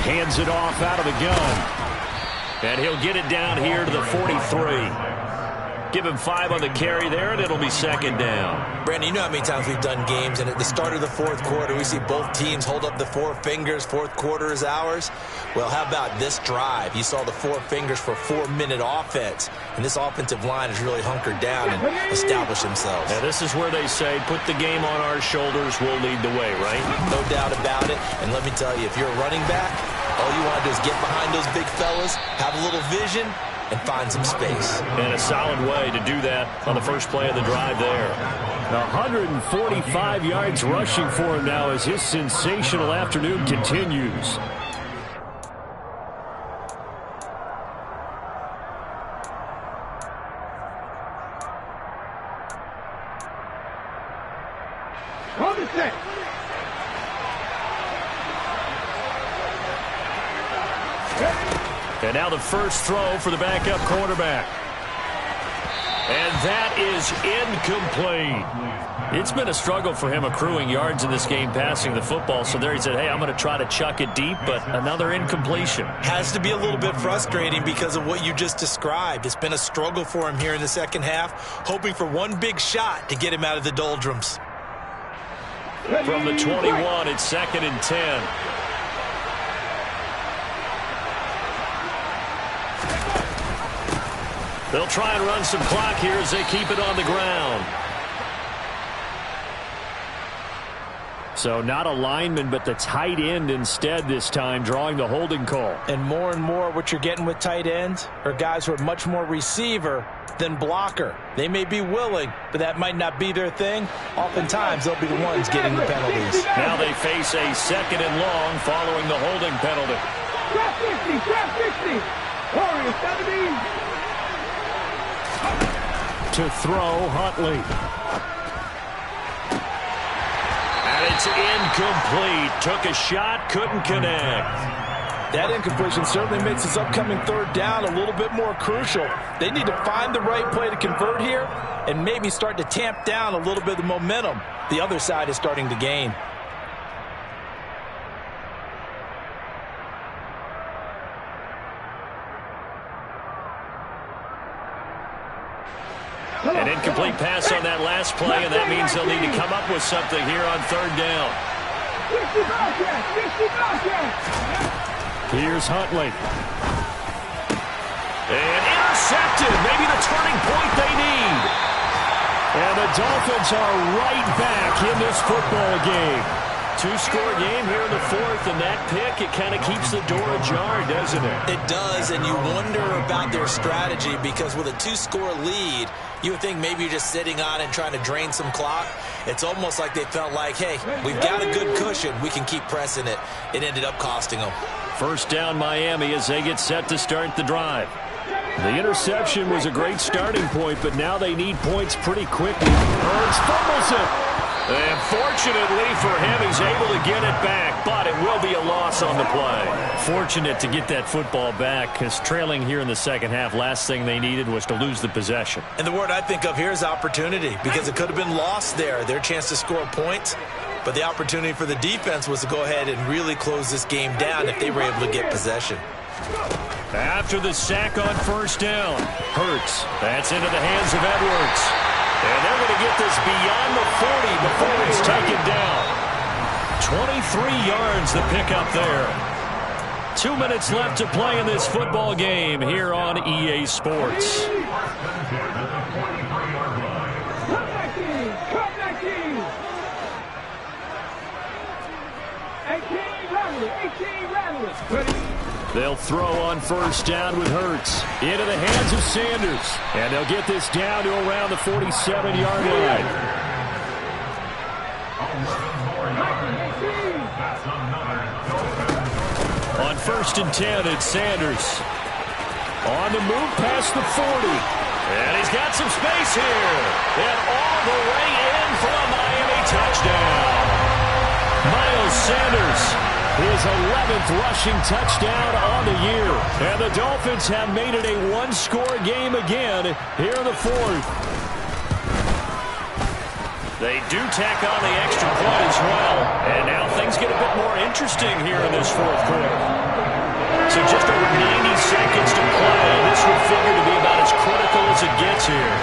Hands it off out of the gun. And he'll get it down here to the 43. Give him 5 on the carry there, and it'll be second down. Brandon, you know how many times we've done games, and at the start of the fourth quarter, we see both teams hold up the 4 fingers, fourth quarter is ours. Well, how about this drive? You saw the 4 fingers for 4-minute offense, and this offensive line has really hunkered down and established themselves. Now, this is where they say, put the game on our shoulders, we'll lead the way, right? No doubt about it, and let me tell you, if you're a running back, all you want to do is get behind those big fellas, have a little vision, and find some space. And a solid way to do that on the first play of the drive there. 145 yards rushing for him now as his sensational afternoon continues. Hold the set. And now the first throw for the backup quarterback. And that is incomplete. It's been a struggle for him accruing yards in this game passing the football. So there he said, hey, I'm going to try to chuck it deep, but another incompletion. Has to be a little bit frustrating because of what you just described. It's been a struggle for him here in the second half, hoping for one big shot to get him out of the doldrums. From the 21, it's 2nd and 10. They'll try and run some clock here as they keep it on the ground. So not a lineman, but the tight end instead this time, drawing the holding call. And more what you're getting with tight ends are guys who are much more receiver than blocker. They may be willing, but that might not be their thing. Oftentimes, they'll be the ones getting the penalties. Now they face a 2nd and long following the holding penalty. Trap 60, trap 60. Warriors, 17. To throw, Huntley. And it's incomplete. Took a shot, couldn't connect. That incompletion certainly makes this upcoming 3rd down a little bit more crucial. They need to find the right play to convert here and maybe start to tamp down a little bit of the momentum the other side is starting to gain. An incomplete pass on that last play, and that means they'll need to come up with something here on 3rd down. Here's Huntley. And intercepted. Maybe the turning point they need. And the Dolphins are right back in this football game. 2-score game here in the 4th, and that pick, it kind of keeps the door ajar, doesn't it? It does, and you wonder about their strategy because with a 2-score lead, you would think maybe you're just sitting on it and trying to drain some clock. It's almost like they felt like, hey, we've got a good cushion. We can keep pressing it. It ended up costing them. First down, Miami, as they get set to start the drive. The interception was a great starting point, but now they need points pretty quickly. Hurts fumbles it. And fortunately for him, he's able to get it back, but it will be a loss on the play. Fortunate to get that football back, because trailing here in the second half, last thing they needed was to lose the possession. And the word I think of here is opportunity, because it could have been lost there, their chance to score points. But the opportunity for the defense was to go ahead and really close this game down if they were able to get possession. After the sack on first down, Hurts. That's into the hands of Edwards. And they're going to get this beyond the 40 before it's taken down. 23 yards the pickup there. 2 minutes left to play in this football game here on EA Sports. They'll throw on first down with Hurts. Into the hands of Sanders. And they'll get this down to around the 47-yard line. On first and 10, it's Sanders. On the move past the 40. And he's got some space here. And all the way in for a Miami touchdown. Miles Sanders, his 11th rushing touchdown on the year. And the Dolphins have made it a one-score game again here in the fourth. They do tack on the extra point as well. And now things get a bit more interesting here in this fourth quarter. So just over 90 seconds to play. This would figure to be about as critical as it gets here.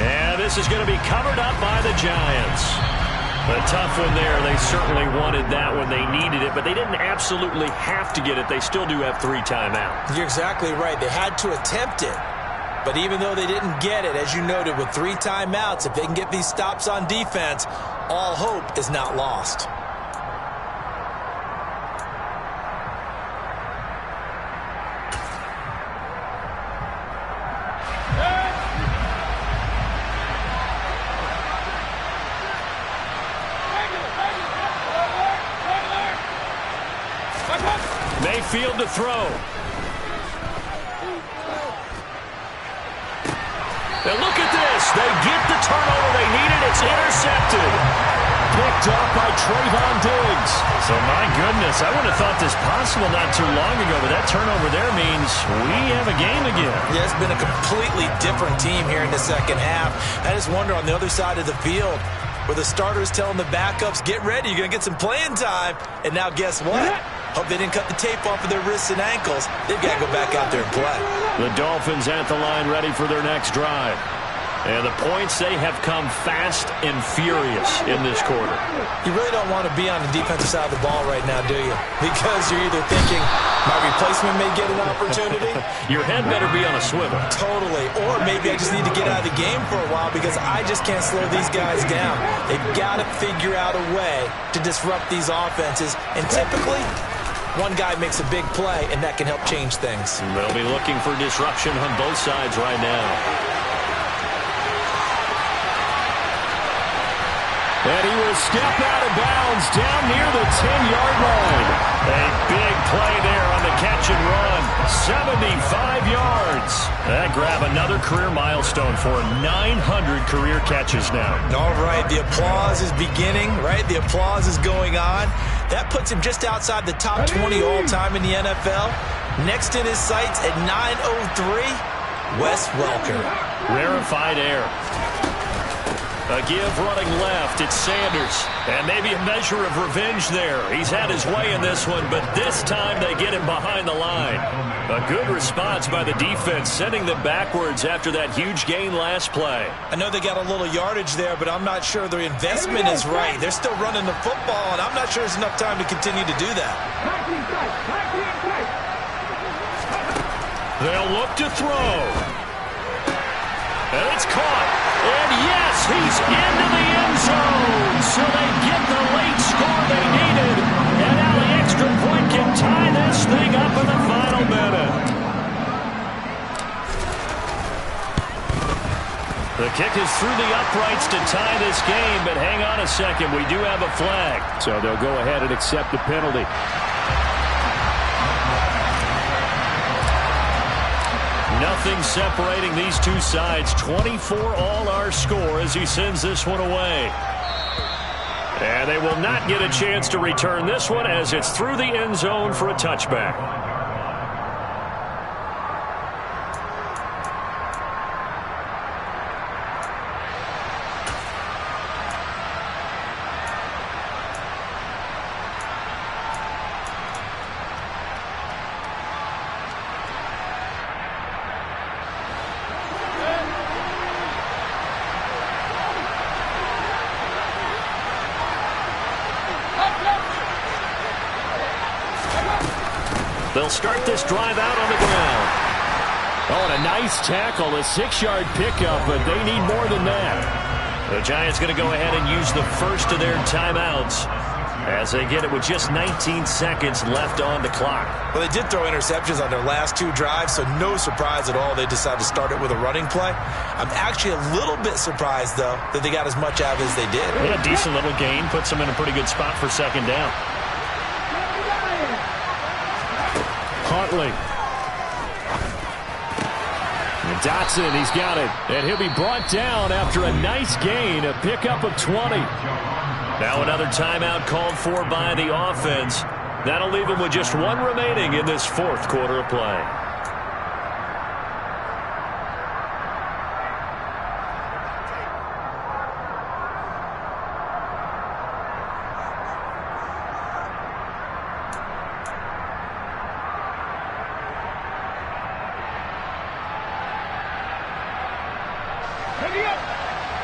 And this is going to be covered up by the Giants. A tough one there. They certainly wanted that when they needed it, but they didn't absolutely have to get it. They still do have 3 timeouts. You're exactly right. They had to attempt it. But even though they didn't get it, as you noted, with 3 timeouts, if they can get these stops on defense, all hope is not lost. Mayfield to throw. And look at this. They get the turnover they needed. It's intercepted. Picked up by Trayvon Diggs. So, my goodness, I would have thought this possible not too long ago, but that turnover there means we have a game again. Yeah, it's been a completely different team here in the second half. I just wonder on the other side of the field where the starters telling the backups, get ready, you're going to get some playing time. And now guess what? Hope they didn't cut the tape off of their wrists and ankles. They've got to go back out there and play. The Dolphins at the line ready for their next drive. And the points, they have come fast and furious in this quarter. You really don't want to be on the defensive side of the ball right now, do you? Because you're either thinking, my replacement may get an opportunity. Your head better be on a swivel. Totally. Or maybe I just need to get out of the game for a while because I just can't slow these guys down. They've got to figure out a way to disrupt these offenses. And typically, one guy makes a big play, and that can help change things. They'll be looking for disruption on both sides right now. And he will step out of bounds down near the 10-yard line. A big play there on the catch and run. 75 yards. That grab another career milestone for him. 900 career catches now. All right, the applause is beginning, right? The applause is going on. That puts him just outside the top 20 all-time in the NFL. Next in his sights at 903, Wes Welker. Rarefied air. A give running left. It's Sanders. And maybe a measure of revenge there. He's had his way in this one, but this time they get him behind the line. A good response by the defense, sending them backwards after that huge gain last play. I know they got a little yardage there, but I'm not sure the investment is right. They're still running the football, and I'm not sure there's enough time to continue to do that. They'll look to throw. And it's caught. And yes, he's into the end zone. So they get the late score they needed. And now the extra point can tie this thing up in the final minute. The kick is through the uprights to tie this game, but hang on a second. We do have a flag. So they'll go ahead and accept the penalty. Nothing separating these two sides. 24 all our score as he sends this one away. And they will not get a chance to return this one as it's through the end zone for a touchback. They'll start this drive out on the ground. Oh, and a nice tackle, a 6-yard pickup, but they need more than that. The Giants going to go ahead and use the first of their timeouts as they get it with just 19 seconds left on the clock. Well, they did throw interceptions on their last 2 drives, so no surprise at all they decided to start it with a running play. I'm actually a little bit surprised, though, that they got as much out of it as they did. Yeah, decent little gain. Puts them in a pretty good spot for second down. Huntley. And Dotson, he's got it. And he'll be brought down after a nice gain, a pickup of 20. Now another timeout called for by the offense. That'll leave him with just 1 remaining in this 4th quarter of play. Ready up!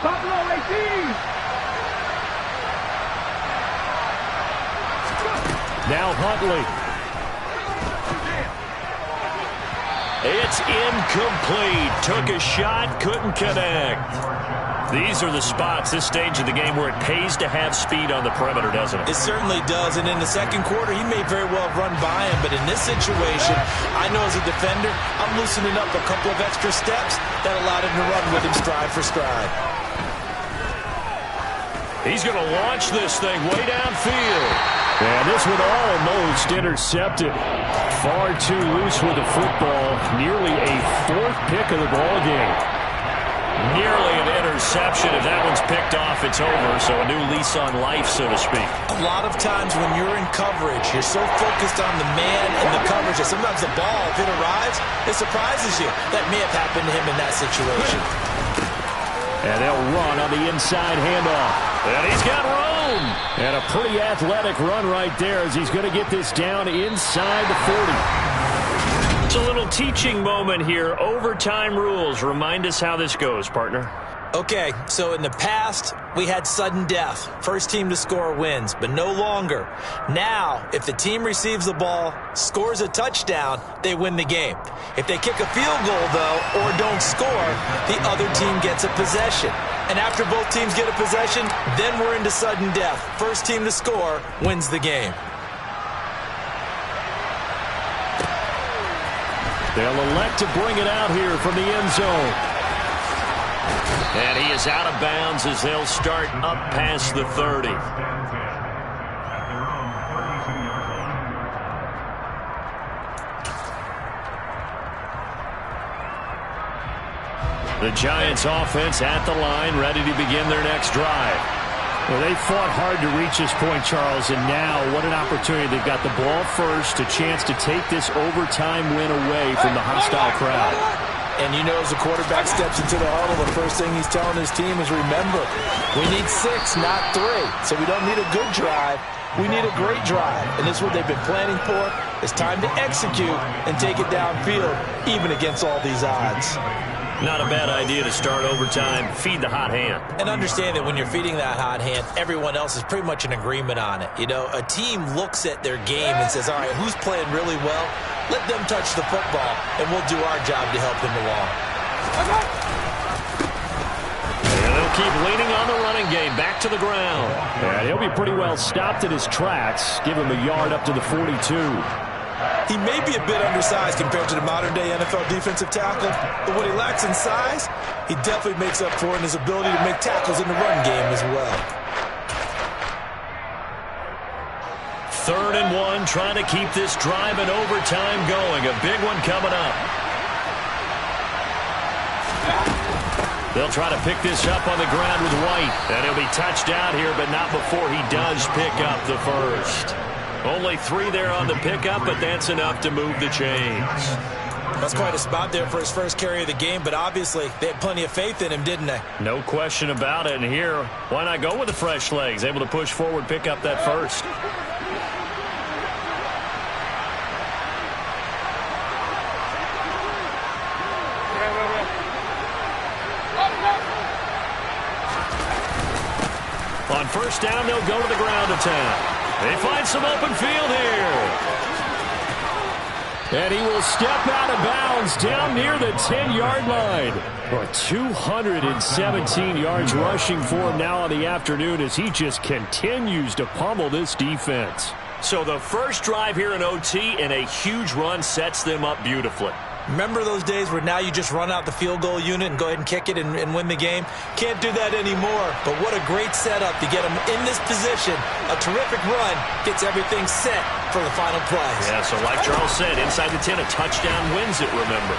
Buffalo 18! Now Huntley. It's incomplete. Took a shot, couldn't connect. These are the spots, this stage of the game, where it pays to have speed on the perimeter, doesn't it? It certainly does, and in the second quarter, he may very well run by him, but in this situation, I know as a defender, I'm loosening up a couple of extra steps that allowed him to run with him stride for stride. He's going to launch this thing way downfield. And this one almost intercepted. Far too loose with the football. Nearly a 4th pick of the ball game. Nearly an interception. If that one's picked off, it's over. So a new lease on life, so to speak. A lot of times when you're in coverage, you're so focused on the man and the coverage that sometimes the ball, if it arrives, it surprises you. That may have happened to him in that situation. And they'll run on the inside handoff. And he's got room. And a pretty athletic run right there as he's going to get this down inside the 40. It's a little teaching moment here. Overtime rules. Remind us how this goes, partner. Okay, so in the past, we had sudden death. First team to score wins, but no longer. Now, if the team receives the ball, scores a touchdown, they win the game. If they kick a field goal, though, or don't score, the other team gets a possession. And after both teams get a possession, then we're into sudden death. First team to score wins the game. They'll elect to bring it out here from the end zone. And he is out of bounds as they'll start up past the 30. The Giants offense at the line, ready to begin their next drive. Well, they fought hard to reach this point, Charles, and now what an opportunity. They've got the ball first, a chance to take this overtime win away from the hostile crowd. And you know, as the quarterback steps into the huddle, the first thing he's telling his team is, remember, we need 6, not 3. So we don't need a good drive. We need a great drive. And this is what they've been planning for. It's time to execute and take it downfield, even against all these odds. Not a bad idea to start overtime. Feed the hot hand. And understand that when you're feeding that hot hand, everyone else is pretty much in agreement on it. You know, a team looks at their game and says, all right, who's playing really well? Let them touch the football, and we'll do our job to help him along. And they'll keep leaning on the running game. Back to the ground. And he'll be pretty well stopped at his tracks. Give him a yard up to the 42. He may be a bit undersized compared to the modern-day NFL defensive tackle, but what he lacks in size, he definitely makes up for in his ability to make tackles in the run game as well. 3rd and 1, trying to keep this drive in overtime going. A big one coming up. They'll try to pick this up on the ground with White. And he'll be touched down here, but not before he does pick up the first. Only 3 there on the pickup, but that's enough to move the chains. That's quite a spot there for his first carry of the game, but obviously they had plenty of faith in him, didn't they? No question about it. And here, why not go with the fresh legs? Able to push forward, pick up that first. On first down, they'll go to the ground attack. They find some open field here. And he will step out of bounds down near the 10-yard line. 217 yards rushing for him now on the afternoon as he just continues to pummel this defense. So the first drive here in OT and a huge run sets them up beautifully. Remember those days where now you just run out the field goal unit and go ahead and kick it and win the game? Can't do that anymore. But what a great setup to get them in this position. A terrific run gets everything set for the final plays. Yeah, so like Charles said, inside the 10, a touchdown wins it, remember.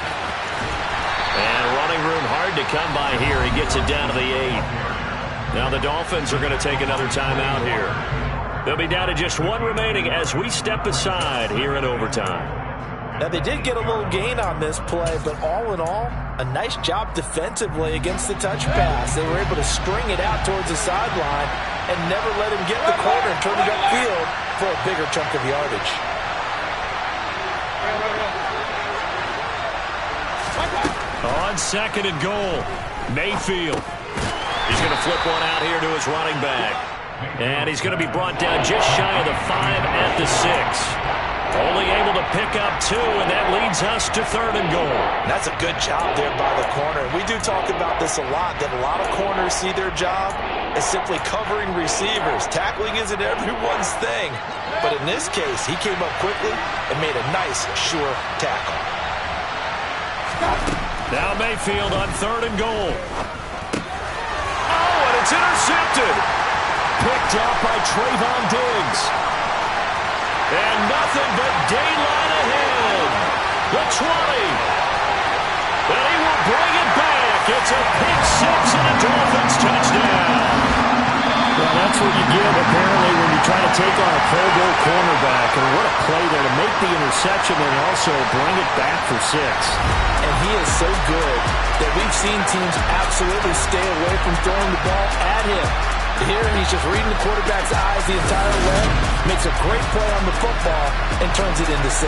And running room hard to come by here. He gets it down to the 8. Now the Dolphins are going to take another timeout here. They'll be down to just one remaining as we step aside here in overtime. Now, they did get a little gain on this play, but all in all, a nice job defensively against the touch pass. They were able to string it out towards the sideline and never let him get the corner and turn it upfield for a bigger chunk of yardage. On second and goal, Mayfield. He's going to flip one out here to his running back. And he's going to be brought down just shy of the 5 at the 6. Only able to pick up 2, and that leads us to third and goal. That's a good job there by the corner. We do talk about this a lot, that a lot of corners see their job as simply covering receivers. Tackling isn't everyone's thing. But in this case, he came up quickly and made a nice, sure tackle. Now Mayfield on third and goal. Oh, and it's intercepted. Picked up by Trayvon Diggs. And nothing but daylight ahead. The 20. And he will bring it back. It's a pick 6 and a Dolphins touchdown. Well, that's what you get, apparently, when you try to take on a Pro Bowl cornerback. And what a play there to make the interception and also bring it back for 6. And he is so good that we've seen teams absolutely stay away from throwing the ball at him. Here, he's just reading the quarterback's eyes the entire way, makes a great play on the football, and turns it into 6.